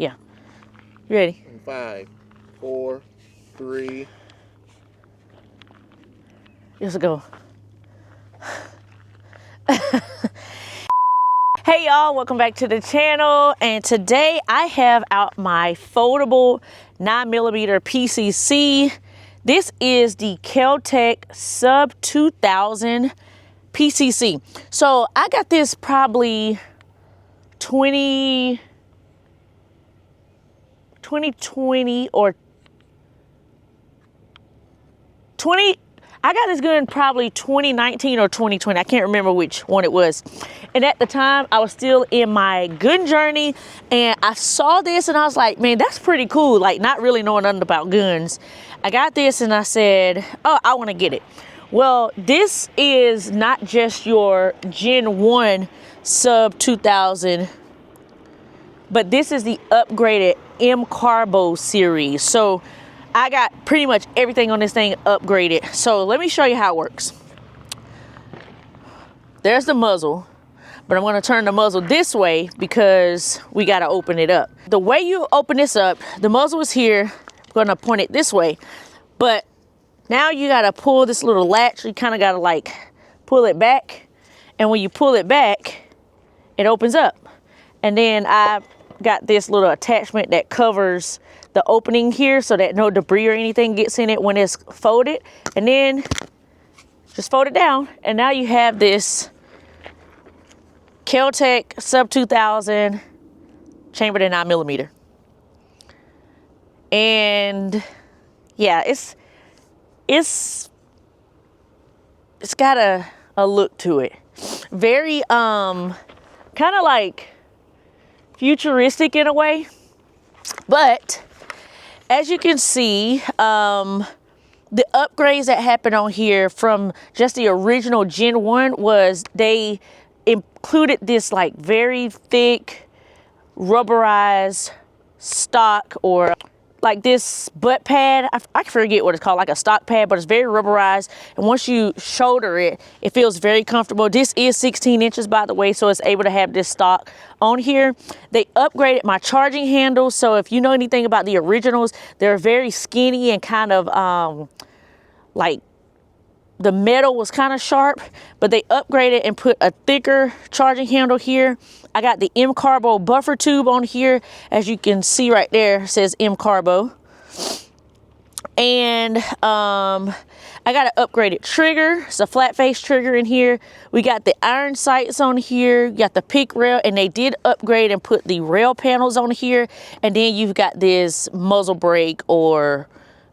Yeah. You ready? 5, 4, 3. Let's go. Hey y'all, welcome back to the channel. And today I have out my foldable 9mm PCC. This is the Kel-Tec Sub 2000 PCC. So I got this probably 2020 or 20. I got this gun probably 2019 or 2020. I can't remember which one it was. And at the time, I was still in my gun journey. And I saw this and I was like, man, that's pretty cool. Like, not really knowing nothing about guns. I got this and I said, oh, I want to get it. Well, this is not just your Gen 1 Sub 2000, but this is the upgraded M Carbo series. So I got pretty much everything on this thing upgraded. So let me show you how it works. There's the muzzle, but I'm gonna turn the muzzle this way because we gotta open it up. The way you open this up, the muzzle is here. I'm gonna point it this way, but now you gotta pull this little latch. You kinda gotta like pull it back. And when you pull it back, it opens up. And then I got this little attachment that covers the opening here so that no debris or anything gets in it when it's folded. And then just fold it down. And now you have this Kel-Tec Sub 2000 chambered in 9mm. And yeah, it's got a look to it. Very kind of like futuristic in a way. But as you can see, the upgrades that happened on here from just the original Gen 1 was they included this like very thick rubberized stock, or like this butt pad. I forget what it's called, like a stock pad, but it's very rubberized. And once you shoulder it, it feels very comfortable. This is 16 inches, by the way, so it's able to have this stock on here. They upgraded my charging handle. So if you know anything about the originals, they're very skinny and kind of like the metal was kind of sharp, but they upgraded and put a thicker charging handle here. I got the M Carbo buffer tube on here. As you can see right there, it says M Carbo. And I got an upgraded trigger. It's a flat face trigger in here. We got the iron sights on here. You got the pick rail, and they did upgrade and put the rail panels on here. And then you've got this muzzle brake or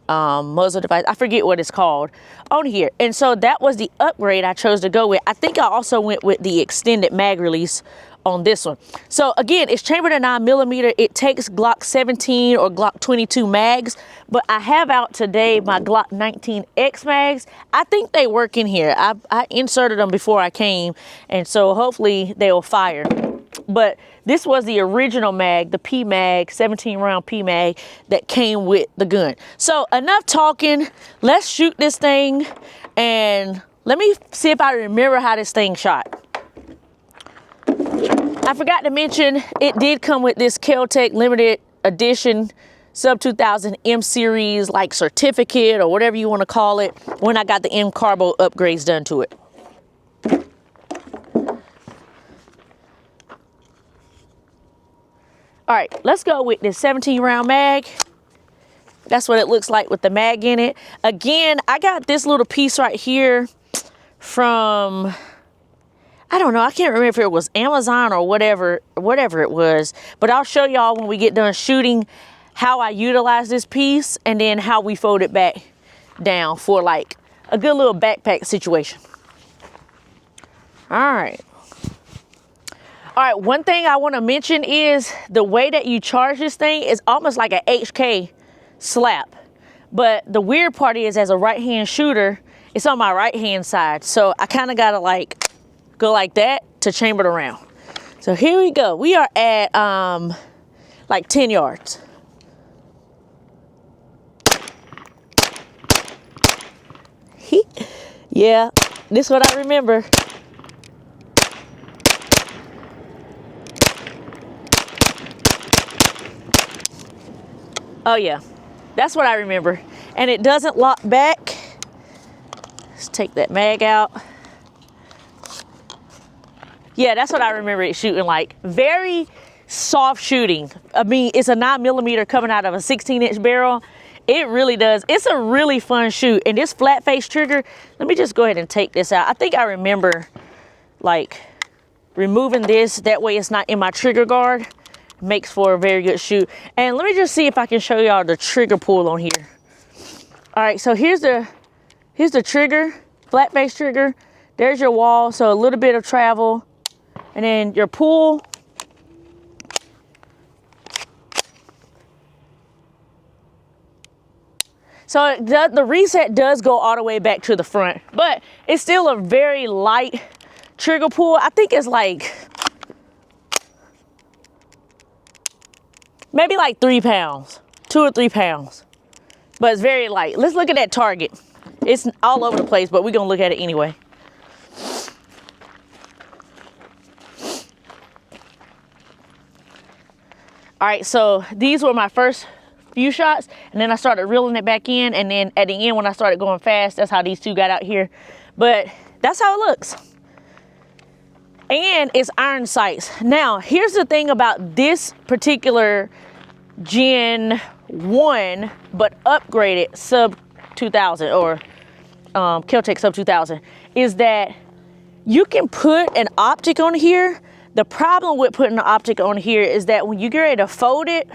muzzle device, I forget what it's called, on here. And so that was the upgrade I chose to go with. I think I also went with the extended mag release on this one. So again, it's chambered in 9mm. It takes Glock 17 or Glock 22 mags, but I have out today my Glock 19X mags. I think they work in here. I inserted them before I came, and so hopefully they'll fire. But this was the original mag, the P mag, 17 round P mag that came with the gun. So enough talking, let's shoot this thing, and let me see if I remember how this thing shot. I forgot to mention, it did come with this Kel-Tec limited edition Sub 2000 M series like certificate or whatever you want to call it when I got the M Carbo upgrades done to it. All right, let's go with this 17 round mag. That's what it looks like with the mag in it. Again, I got this little piece right here from, I don't know, I can't remember if it was Amazon or whatever it was, but I'll show y'all when we get done shooting how I utilize this piece and then how we fold it back down for like a good little backpack situation. All right. All right, one thing I want to mention is the way that you charge this thing is almost like an HK slap. But the weird part is, as a right-hand shooter, it's on my right-hand side. So I kind of got to like go like that to chamber it around. So here we go. We are at like 10 yards. Yeah, this is what I remember. Oh yeah, that's what I remember. And it doesn't lock back. Let's take that mag out. Yeah, that's what I remember it shooting like. Very soft shooting. I mean, it's a 9mm coming out of a 16-inch barrel. It really does. It's a really fun shoot. And this flat face trigger, let me just go ahead and take this out. I think I remember like removing this. That way it's not in my trigger guard. Makes for a very good shoot. And let me just see if I can show y'all the trigger pull on here. All right, so here's the trigger, flat face trigger. There's your wall, so a little bit of travel. And then your pull. So the reset does go all the way back to the front, but it's still a very light trigger pull. I think it's like, maybe like 3 pounds, 2 or 3 pounds, but it's very light. Let's look at that target. It's all over the place, but we're gonna look at it anyway. All right, so these were my first few shots, and then I started reeling it back in, and then at the end when I started going fast, that's how these two got out here. But that's how it looks. And it's iron sights. Now, here's the thing about this particular Gen 1, but upgraded sub 2000 or Kel-Tec sub 2000, is that you can put an optic on here. The problem with putting the optic on here is that when you get ready to fold it,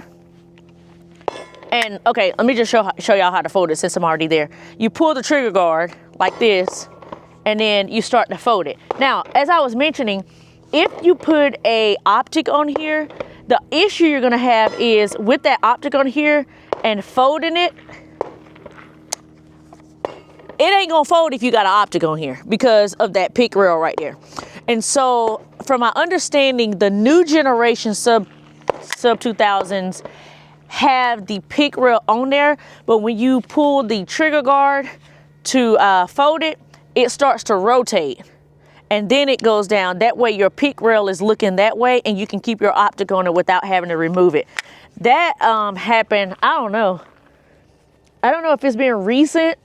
and okay, let me just show y'all how to fold it since I'm already there. You pull the trigger guard like this, and then you start to fold it. Now, as I was mentioning, if you put a optic on here, the issue you're gonna have is with that optic on here and folding it, it ain't gonna fold if you got an optic on here because of that pick rail right there. And so, from my understanding, the new generation sub 2000s have the pick rail on there, but when you pull the trigger guard to fold it, it starts to rotate. And then it goes down. That way your pick rail is looking that way, and you can keep your optic on it without having to remove it. That happened, I don't know if it's been recent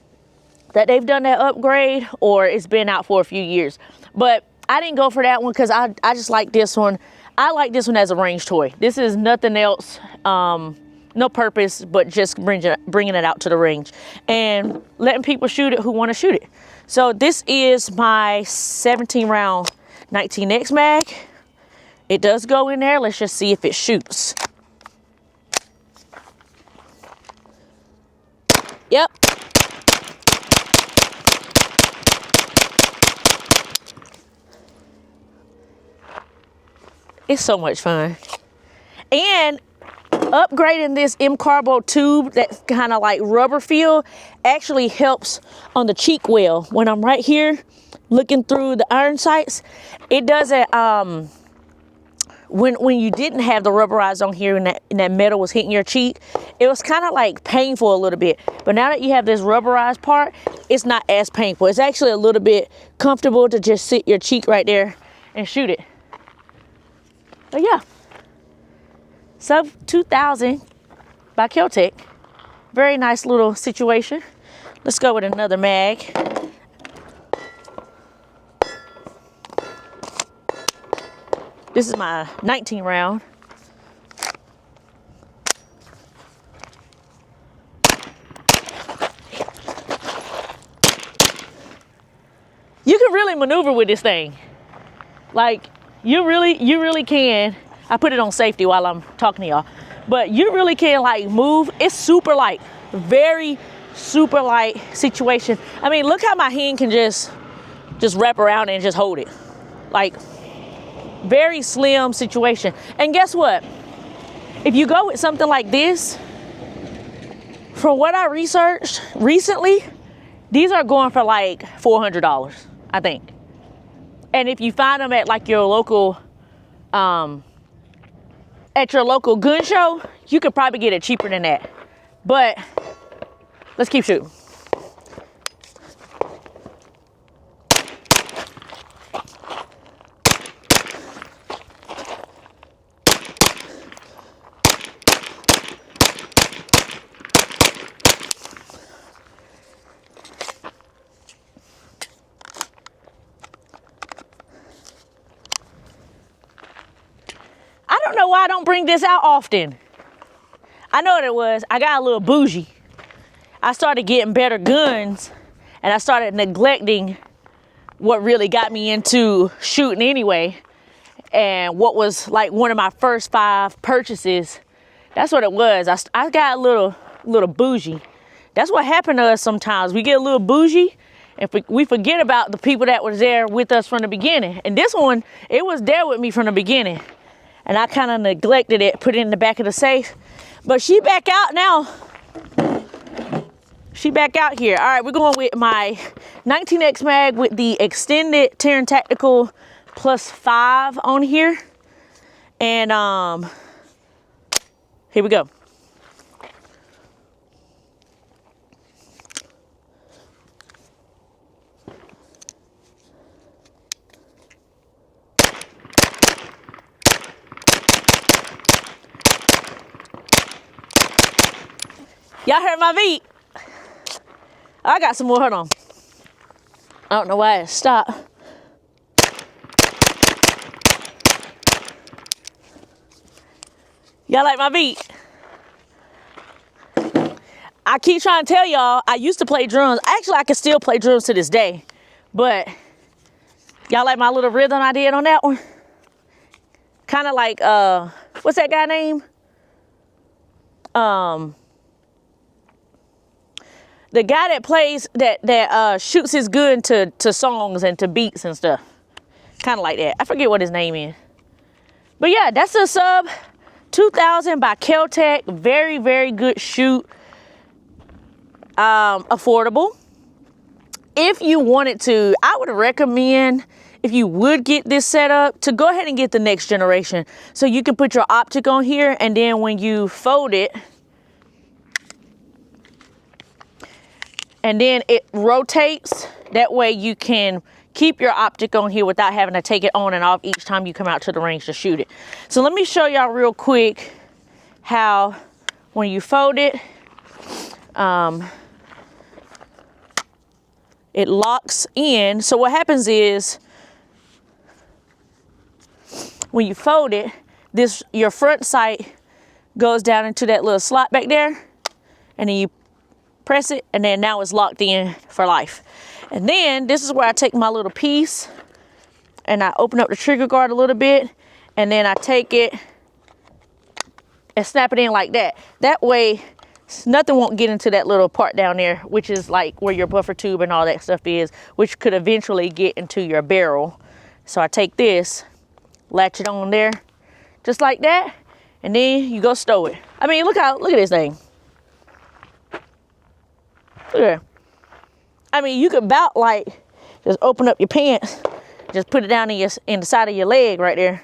that they've done that upgrade or it's been out for a few years. But I didn't go for that one because I just like this one. I like this one as a range toy. This is nothing else, no purpose, but just bringing it out to the range and letting people shoot it who want to shoot it. So this is my 17 round 19X mag. It does go in there. Let's just see if it shoots. Yep. It's so much fun. And upgrading this M-Carbo tube that's kind of like rubber feel actually helps on the cheek well. When I'm right here looking through the iron sights, it doesn't, when you didn't have the rubberized on here and that metal was hitting your cheek, it was kind of like painful a little bit. But now that you have this rubberized part, it's not as painful. It's actually a little bit comfortable to just sit your cheek right there and shoot it. But yeah, sub 2000 by Kel-Tec. Very nice little situation. Let's go with another mag. This is my 19 round. You can really maneuver with this thing. Like, you really can. I put it on safety while I'm talking to y'all, but you really can like move. It's super light, very super light situation. I mean, look how my hand can just wrap around and just hold it. Like, very slim situation. And guess what? If you go with something like this, from what I researched recently, these are going for like $400, I think. And if you find them at like your local, gun show, you could probably get it cheaper than that. But let's keep shooting. don't know why I don't bring this out often. I know what it was. I got a little bougie. I started getting better guns, and I started neglecting what really got me into shooting anyway. And what was like one of my first 5 purchases. That's what it was. I got a little bougie. That's what happened to us sometimes. We get a little bougie, and we forget about the people that was there with us from the beginning. And this one, it was there with me from the beginning. And I kind of neglected it, put it in the back of the safe. But she back out now. She back out here. All right, we're going with my 19X mag with the extended Terran Tactical +5 on here. And here we go. Y'all heard my beat. I got some more, hold on. I don't know why it stopped. Y'all like my beat? I keep trying to tell y'all, I used to play drums. Actually, I can still play drums to this day. But y'all like my little rhythm I did on that one? Kind of like, what's that guy name? The guy that plays, that shoots his gun to songs and to beats and stuff. Kind of like that. I forget what his name is. But yeah, that's a sub 2000 by Kel-Tec. Very, very good shoot. Affordable. If you wanted to, I would recommend, if you would get this set up, to go ahead and get the next generation. So you can put your optic on here, and then when you fold it, and then it rotates. That way you can keep your optic on here without having to take it on and off each time you come out to the range to shoot it. So let me show y'all real quick how when you fold it, it locks in. So what happens is when you fold it, your front sight goes down into that little slot back there, and then you press it, and then now it's locked in for life. And then this is where I take my little piece and I open up the trigger guard a little bit, and then I take it and snap it in like that. That way nothing won't get into that little part down there, which is like where your buffer tube and all that stuff is, which could eventually get into your barrel. So I take this, latch it on there just like that, and then you go stow it. I mean, look at this thing. Look at that. I mean, you could about like just open up your pants, just put it down in the side of your leg right there.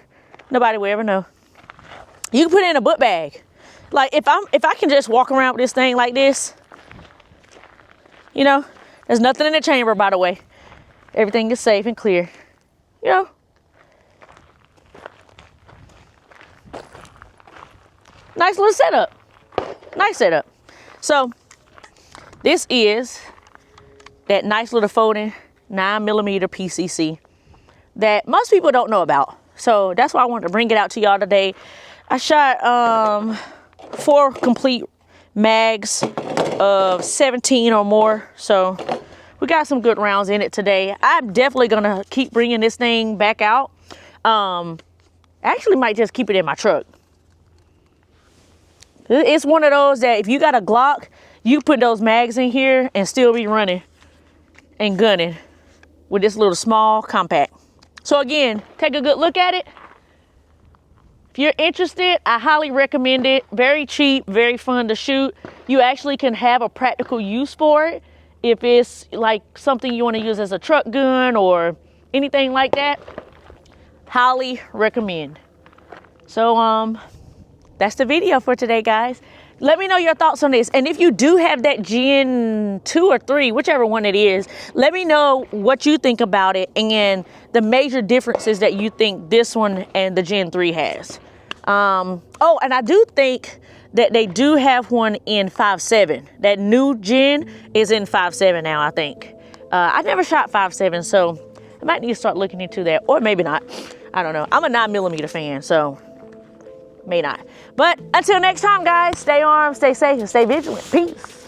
Nobody will ever know. You can put it in a book bag. Like if I can just walk around with this thing like this, you know, there's nothing in the chamber, by the way. Everything is safe and clear, you know. Nice little setup. Nice setup. So this is that nice little folding 9mm PCC that most people don't know about. So that's why I wanted to bring it out to y'all today. I shot 4 complete mags of 17 or more. So we got some good rounds in it today. I'm definitely gonna keep bringing this thing back out. Actually might just keep it in my truck. It's one of those that if you got a Glock, you put those mags in here and still be running and gunning with this little small compact. So again, take a good look at it. If you're interested, I highly recommend it. Very cheap, very fun to shoot. You actually can have a practical use for it if it's like something you want to use as a truck gun or anything like that. Highly recommend. So that's the video for today, guys. Let me know your thoughts on this. And if you do have that Gen 2 or 3, whichever one it is, let me know what you think about it and the major differences that you think this one and the Gen 3 has. Oh, and I do think that they do have one in 5.7. That new Gen is in 5.7 now, I think. I never shot 5.7, so I might need to start looking into that. Or maybe not. I don't know. I'm a 9mm fan, so may not. But until next time, guys, stay armed, stay safe, and stay vigilant. Peace.